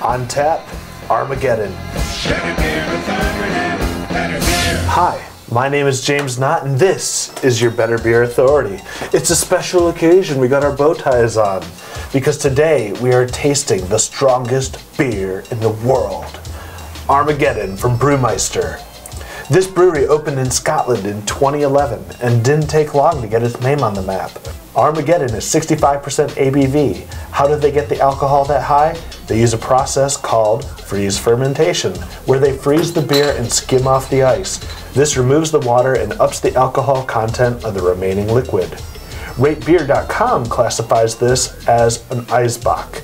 On Tap Armageddon. Hi, my name is James Knott, and this is your Better Beer Authority. It's a special occasion. We got our bow ties on because today we are tasting the strongest beer in the world, Armageddon from Brewmeister. This brewery opened in Scotland in 2011 and didn't take long to get its name on the map. Armageddon is 65% ABV. How did they get the alcohol that high? They use a process called freeze fermentation, where they freeze the beer and skim off the ice. This removes the water and ups the alcohol content of the remaining liquid. RateBeer.com classifies this as an Eisbock.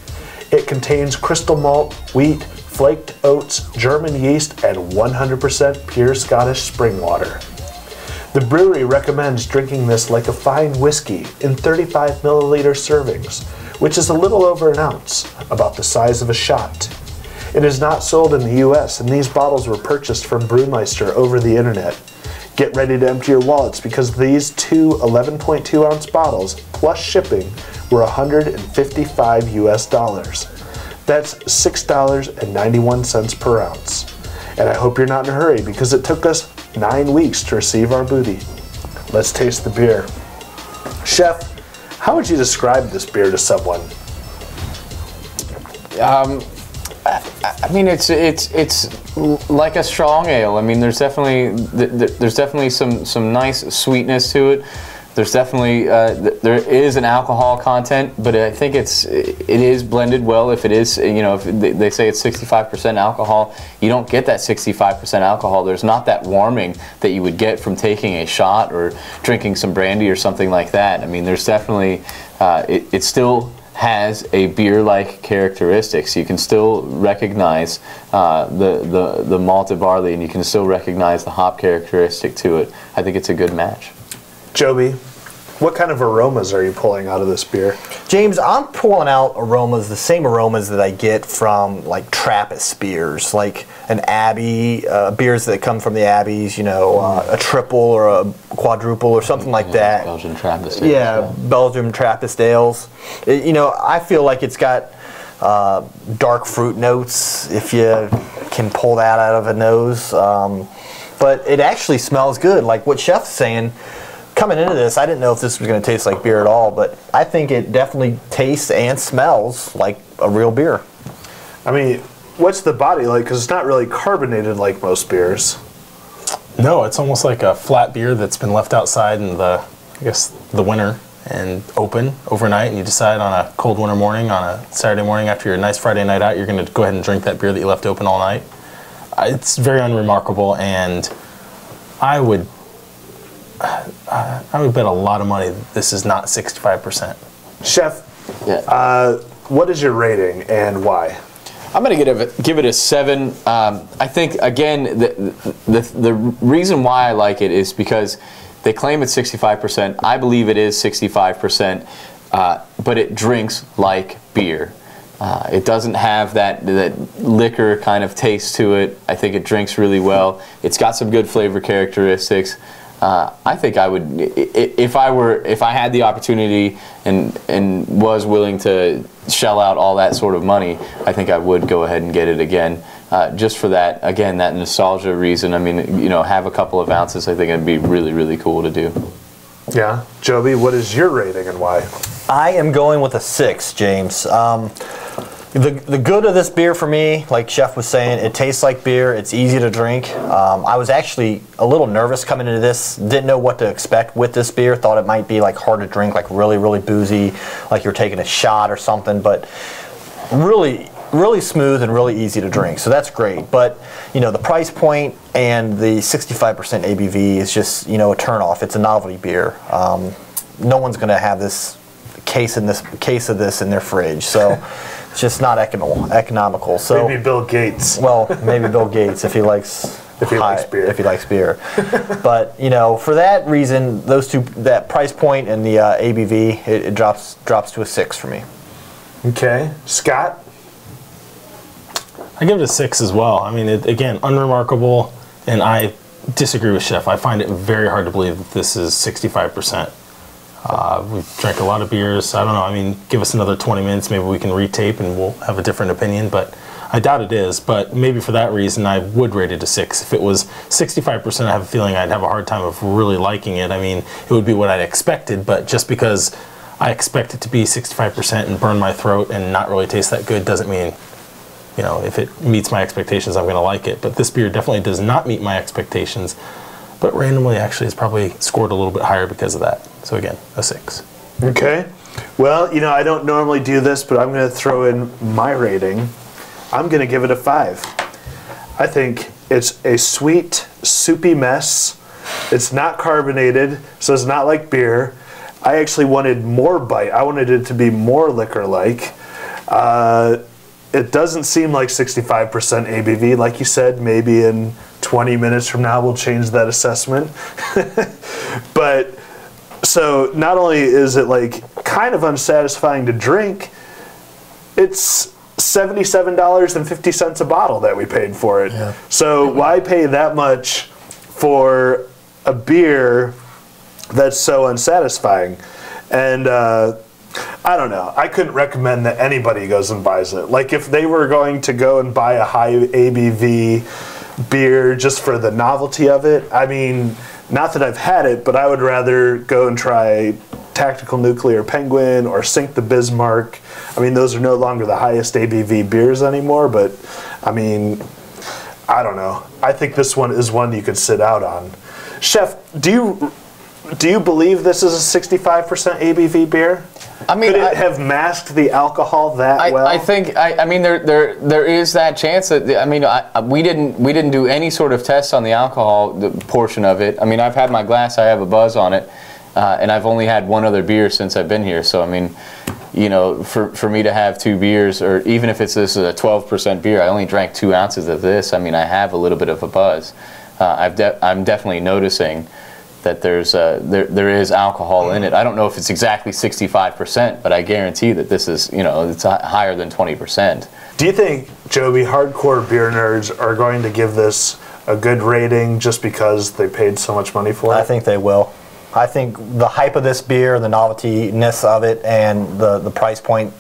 It contains crystal malt, wheat, flaked oats, German yeast, and 100% pure Scottish spring water. The brewery recommends drinking this like a fine whiskey in 35 milliliter servings, which is a little over an ounce, about the size of a shot. It is not sold in the US, and these bottles were purchased from Brewmeister over the internet. Get ready to empty your wallets because these two 11.2 ounce bottles, plus shipping, were $155 US. That's $6.91 per ounce. And I hope you're not in a hurry because it took us 9 weeks to receive our booty. Let's taste the beer. Chef, how would you describe this beer to someone? I mean, it's like a strong ale. I mean, there's definitely some nice sweetness to it. There's definitely there is an alcohol content, but I think it is blended well. If it is, you know, if they say it's 65% alcohol, you don't get that 65% alcohol. There's not that warming that you would get from taking a shot or drinking some brandy or something like that. I mean, there's definitely it still has a beer-like characteristics. You can still recognize the malted barley, and you can still recognize the hop characteristic to it. I think it's a good match. Joby, what kind of aromas are you pulling out of this beer? James, I'm pulling out aromas, the same aromas that I get from like Trappist beers, like an Abbey, beers that come from the Abbeys, you know, a triple or a quadruple or something like that. Belgian Trappist ales. Yeah, Belgian Trappist ales. You know, I feel like it's got dark fruit notes, if you can pull that out of a nose. But it actually smells good, like what Chef's saying. Coming into this, I didn't know if this was going to taste like beer at all, but I think it definitely tastes and smells like a real beer. I mean, what's the body like? Because it's not really carbonated like most beers. No, it's almost like a flat beer that's been left outside in the winter and open overnight, and you decide on a cold winter morning, on a Saturday morning after your nice Friday night out, you're going to go ahead and drink that beer that you left open all night. It's very unremarkable, and I would bet a lot of money that this is not 65%. Chef, Yeah. what is your rating and why? I'm going to give it a 7. I think, again, the reason why I like it is because they claim it's 65%. I believe it is 65%, but it drinks like beer. It doesn't have that liquor kind of taste to it. I think it drinks really well. It's got some good flavor characteristics. I think I would, if I had the opportunity and was willing to shell out all that sort of money, I think I would go ahead and get it again, just for that, again, that nostalgia reason. I mean, you know, have a couple of ounces. I think it'd be really, really cool to do. Yeah, Joby, what is your rating and why? I am going with a 6, James. The good of this beer for me, like Chef was saying, it tastes like beer. It's easy to drink. I was actually a little nervous coming into this. Didn't know what to expect with this beer. Thought it might be like hard to drink, like really, really boozy, like you're taking a shot or something. But really, really smooth and really easy to drink. So that's great. But you know, the price point and the 65% ABV is just, you know, a turnoff. It's a novelty beer. No one's going to have this case of this in their fridge. So. It's just not economical. So maybe Bill Gates. Well, maybe Bill Gates if he likes beer. If he likes beer. But you know, for that reason, those two, that price point and the ABV, it drops to a 6 for me. Okay, Scott. I give it a 6 as well. I mean, again, unremarkable, and I disagree with Chef. I find it very hard to believe that this is 65%. We've drank a lot of beers. I don't know. I mean, give us another 20 minutes. Maybe we can retape and we'll have a different opinion. But I doubt it is, but maybe for that reason I would rate it a 6. If it was 65%, I have a feeling I'd have a hard time of really liking it. I mean, it would be what I'd expected, but just because I expect it to be 65% and burn my throat and not really taste that good doesn't mean, you know, if it meets my expectations, I'm going to like it. But this beer definitely does not meet my expectations, but randomly actually it's probably scored a little bit higher because of that. So again, a 6. Okay. Well, you know, I don't normally do this, but I'm going to throw in my rating. I'm going to give it a 5. I think it's a sweet, soupy mess. It's not carbonated, so it's not like beer. I actually wanted more bite. I wanted it to be more liquor-like. It doesn't seem like 65% ABV. Like you said, maybe in 20 minutes from now we'll change that assessment. But so not only is it like kind of unsatisfying to drink, it's $77.50 a bottle that we paid for it. Yeah. So why pay that much for a beer that's so unsatisfying? And I don't know. I couldn't recommend that anybody goes and buys it. Like if they were going to go and buy a high ABV beer just for the novelty of it, I mean, not that I've had it, but I would rather go and try Tactical Nuclear Penguin or Sink the Bismarck. I mean, those are no longer the highest ABV beers anymore, but I mean, I don't know. I think this one is one you could sit out on. Chef, do you believe this is a 65% ABV beer? I mean, could it have masked the alcohol that well? I think. I mean, there is that chance that. I mean, we didn't do any sort of tests on the alcohol portion of it. I mean, I've had my glass. I have a buzz on it, and I've only had one other beer since I've been here. So I mean, you know, for me to have 2 beers, or even if this is a 12% beer, I only drank 2 ounces of this. I mean, I have a little bit of a buzz. I'm definitely noticing that there is alcohol in it. I don't know if it's exactly 65%, but I guarantee that this is, you know, it's higher than 20%. Do you think, Joby, hardcore beer nerds are going to give this a good rating just because they paid so much money for it? I think they will. I think the hype of this beer, the novelty-ness of it, and the price point,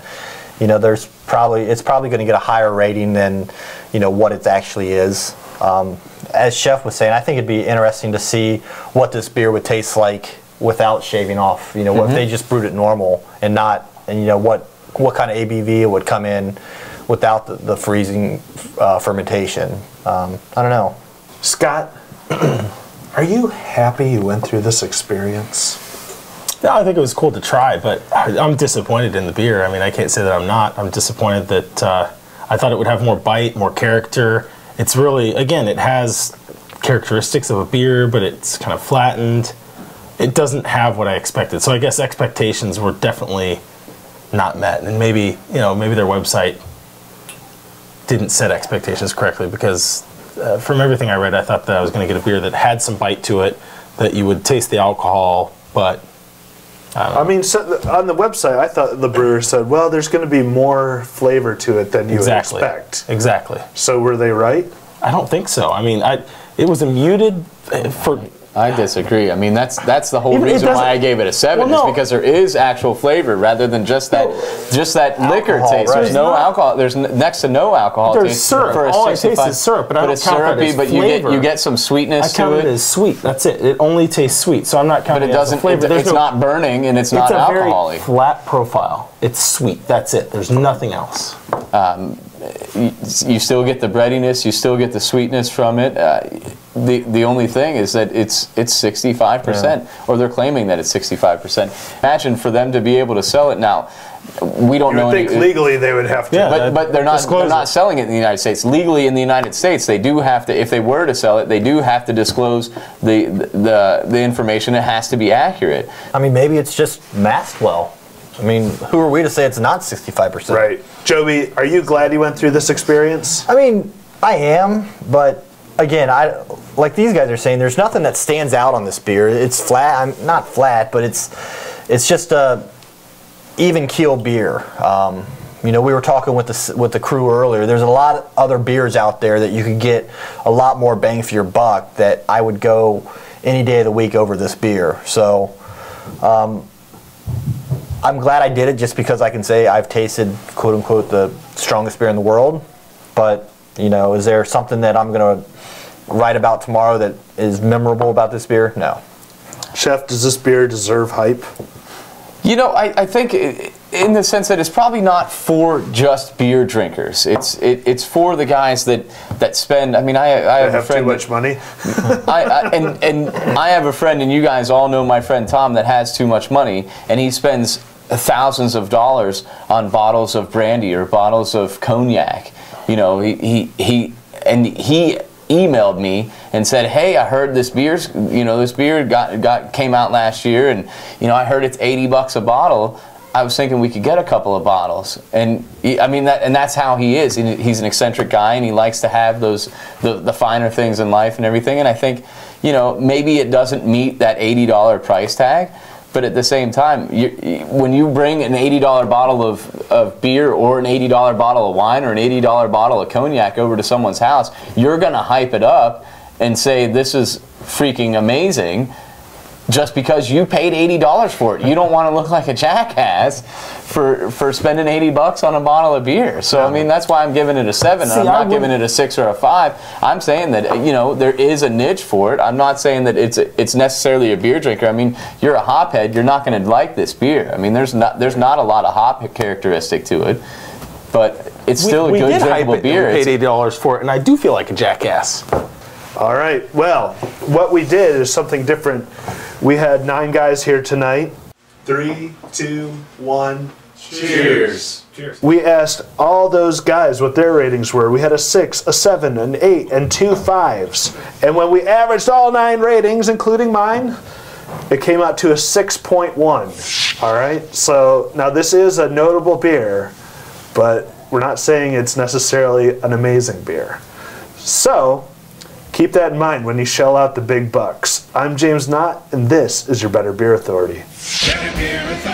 you know, it's probably going to get a higher rating than, you know, what it actually is. As Chef was saying, I think it'd be interesting to see what this beer would taste like without shaving off. You know, what if they just brewed it normal and you know, what kind of ABV it would come in without the freezing fermentation. I don't know. Scott, are you happy you went through this experience? No, I think it was cool to try, but I'm disappointed in the beer. I mean, I can't say that I'm not. I'm disappointed that I thought it would have more bite, more character. It's really, again, it has characteristics of a beer, but it's kind of flattened. It doesn't have what I expected. So I guess expectations were definitely not met. And maybe, you know, maybe their website didn't set expectations correctly, because from everything I read, I thought that I was going to get a beer that had some bite to it, that you would taste the alcohol, but I mean, so on the website, I thought the brewer said, well, there's going to be more flavor to it than you would expect. Exactly. So were they right? I don't think so. I mean, it was a muted for... I disagree. I mean, that's the whole reason why I gave it a 7, is because there is actual flavor rather than just that liquor taste. Right. There's no alcohol. There's next to no alcohol. There's syrup. All I taste is syrup, but I don't count that as flavor. But you get some sweetness to it. I count it as sweet. That's it. It only tastes sweet, so I'm not counting it as a flavor. It's not burning and it's not alcoholic. It's a very flat profile. It's sweet. That's it. There's nothing else. You still get the breadiness, you still get the sweetness from it. The only thing is that it's 65%, or they're claiming that it's 65%. Imagine for them to be able to sell it now. We don't know. You would think legally they would have to, but they're not selling it in the United States. Legally in the United States, they do have to. If they were to sell it, they do have to disclose the information. It has to be accurate. I mean, maybe it's just masked well. I mean, who are we to say it's not 65%? Right. Joby, are you glad you went through this experience? I mean, I am, but again, like these guys are saying, there's nothing that stands out on this beer. It's flat. I'm not flat, but it's just a even keel beer. You know, we were talking with the crew earlier. There's a lot of other beers out there that you could get a lot more bang for your buck, that I would go any day of the week over this beer. So I'm glad I did it, just because I can say I've tasted, quote unquote, the strongest beer in the world. but you know, is there something that I'm going to write about tomorrow that is memorable about this beer? No. Chef, does this beer deserve hype? You know, I think in the sense that it's probably not for just beer drinkers. It's for the guys that spend. I mean, I have a friend too much money. and I have a friend, and you guys all know my friend Tom that has too much money, and he spends thousands of dollars on bottles of brandy or bottles of cognac. You know, he emailed me and said, "Hey, I heard this beer came out last year, and you know, I heard it's $80 a bottle. I was thinking we could get a couple of bottles." And I mean that's how he is. He's an eccentric guy, and he likes to have the finer things in life and everything. And I think, you know, maybe it doesn't meet that $80 price tag. But at the same time, when you bring an $80 bottle of beer or an $80 bottle of wine or an $80 bottle of cognac over to someone's house, you're going to hype it up and say, this is freaking amazing, just because you paid $80 for it. You don't want to look like a jackass for spending $80 on a bottle of beer. So, I mean, that's why I'm giving it a 7. I'm not giving it a 6 or a 5. I'm saying that, you know, there is a niche for it. I'm not saying that it's necessarily a beer drinker. I mean, you're a hophead, you're not going to like this beer. I mean, there's not a lot of hop characteristic to it, but it's still a good drinkable beer. We paid $80 for it, and I do feel like a jackass. All right. Well, what we did is something different. We had 9 guys here tonight. 3, 2, 1. Cheers. Cheers. We asked all those guys what their ratings were. We had a 6, a 7, an 8, and 2 5s. And when we averaged all 9 ratings, including mine, it came out to a 6.1. All right. So now this is a notable beer, but we're not saying it's necessarily an amazing beer. So keep that in mind when you shell out the big bucks. I'm James Knott, and this is your Better Beer Authority. Better Beer Authority.